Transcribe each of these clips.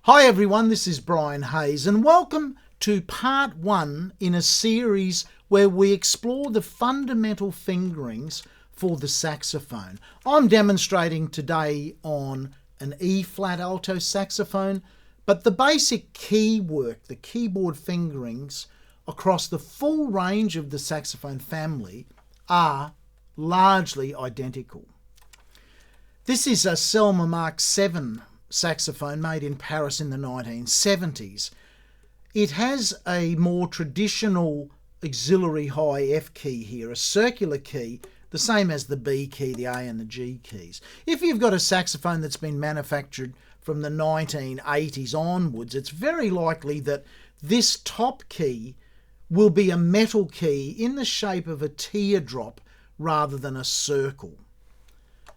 Hi everyone, this is Brian Hayes and welcome to part one in a series where we explore the fundamental fingerings for the saxophone. I'm demonstrating today on an E-flat alto saxophone, but the basic key work, the keyboard fingerings across the full range of the saxophone family are largely identical. This is a Selmer Mark VII saxophone made in Paris in the 1970s. It has a more traditional auxiliary high F key here, a circular key, the same as the B key, the A and the G keys. If you've got a saxophone that's been manufactured from the 1980s onwards, it's very likely that this top key will be a metal key in the shape of a teardrop rather than a circle.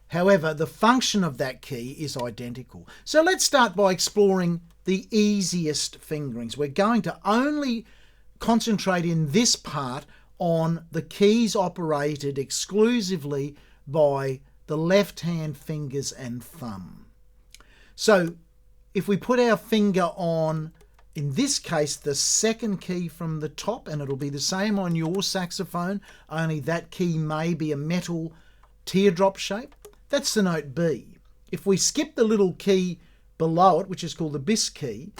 However, the function of that key is identical. So let's start by exploring the easiest fingerings. We're going to only concentrate in this part on the keys operated exclusively by the left-hand fingers and thumb. So if we put our finger on, in this case, the second key from the top, and it'll be the same on your saxophone, only that key may be a metal teardrop shape. That's the note B. If we skip the little key below it, which is called the bis key,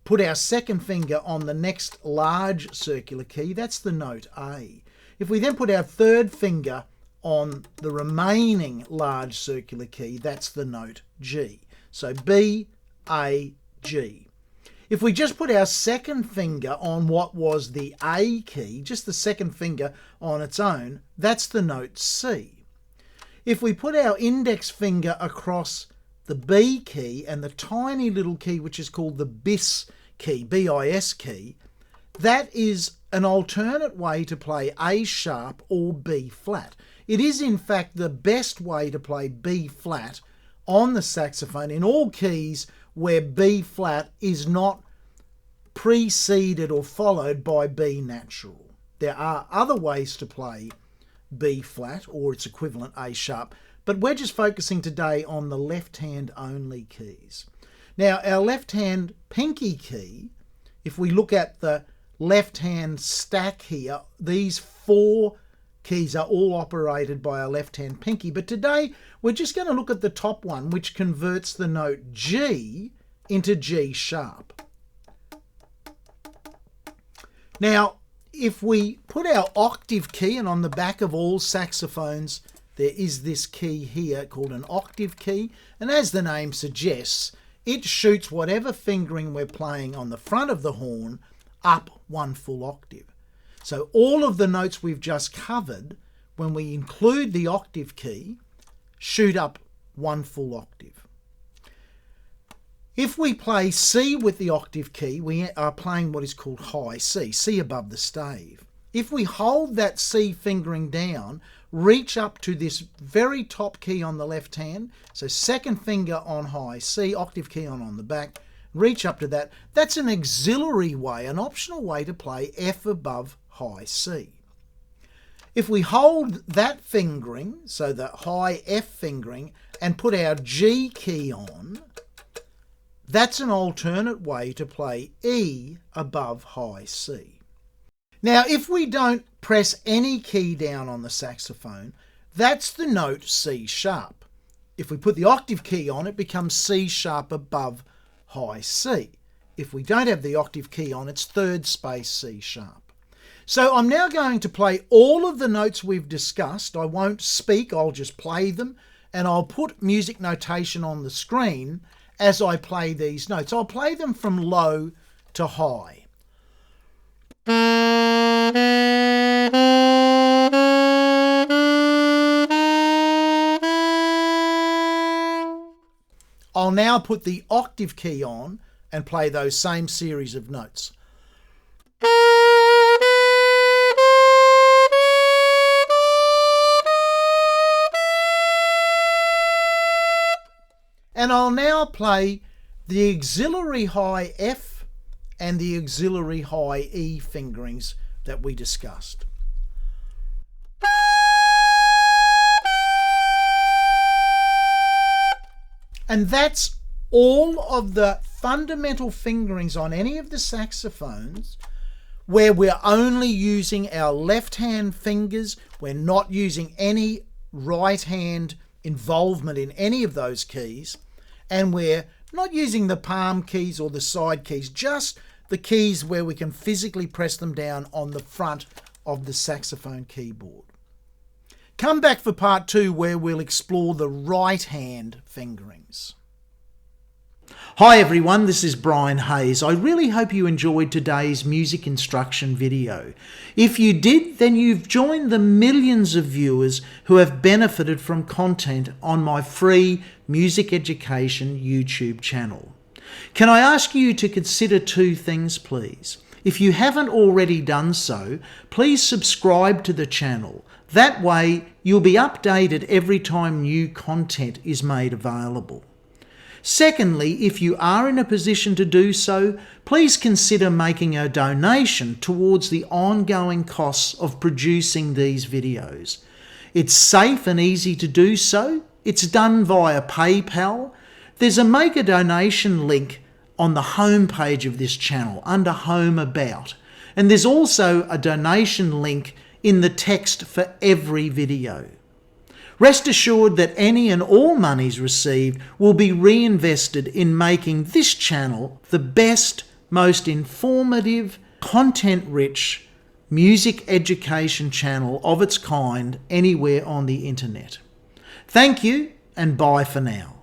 put our second finger on the next large circular key, that's the note A. If we then put our third finger on the remaining large circular key, that's the note G. So B, A, G. If we just put our second finger on what was the A key, just the second finger on its own, that's the note C. If we put our index finger across the B key and the tiny little key which is called the bis key, B-I-S key, that is an alternate way to play A sharp or B flat. It is in fact the best way to play B flat on the saxophone in all keys where B flat is not preceded or followed by B natural. There are other ways to play B flat or its equivalent A sharp, but we're just focusing today on the left hand only keys. Now our left hand pinky key, if we look at the left hand stack here, these four keys are all operated by our left hand pinky, but today we're just going to look at the top one, which converts the note G into G sharp. Now if we put our octave key, and on the back of all saxophones there is this key here called an octave key, and as the name suggests, it shoots whatever fingering we're playing on the front of the horn up one full octave. So all of the notes we've just covered, when we include the octave key, shoot up one full octave. If we play C with the octave key, we are playing what is called high C, C above the stave. If we hold that C fingering down, reach up to this very top key on the left hand, so second finger on high C, octave key on the back, reach up to that. That's an auxiliary way, an optional way to play F above high C. If we hold that fingering, so the high F fingering, and put our G key on, that's an alternate way to play E above high C. Now, if we don't press any key down on the saxophone, that's the note C sharp. If we put the octave key on, it becomes C sharp above high C. If we don't have the octave key on, it's third space C sharp. So I'm now going to play all of the notes we've discussed. I won't speak, I'll just play them, and I'll put music notation on the screen as I play these notes. I'll play them from low to high. I'll now put the octave key on and play those same series of notes. And I'll now play the auxiliary high F and the auxiliary high E fingerings that we discussed. And that's all of the fundamental fingerings on any of the saxophones where we're only using our left hand fingers, we're not using any right hand involvement in any of those keys, and we're not using the palm keys or the side keys, just the keys where we can physically press them down on the front of the saxophone keyboard. Come back for part 2 where we'll explore the right hand fingerings. Hi everyone, this is Brian Hayes. I really hope you enjoyed today's music instruction video. If you did, then you've joined the millions of viewers who have benefited from content on my free music education YouTube channel. Can I ask you to consider 2 things, please? If you haven't already done so, please subscribe to the channel. That way, you'll be updated every time new content is made available. Secondly, if you are in a position to do so, please consider making a donation towards the ongoing costs of producing these videos. It's safe and easy to do so. It's done via PayPal. There's a Make a Donation link on the home page of this channel under Home About. And there's also a donation link in the text for every video. Rest assured that any and all monies received will be reinvested in making this channel the best, most informative, content-rich music education channel of its kind anywhere on the internet. Thank you and bye for now.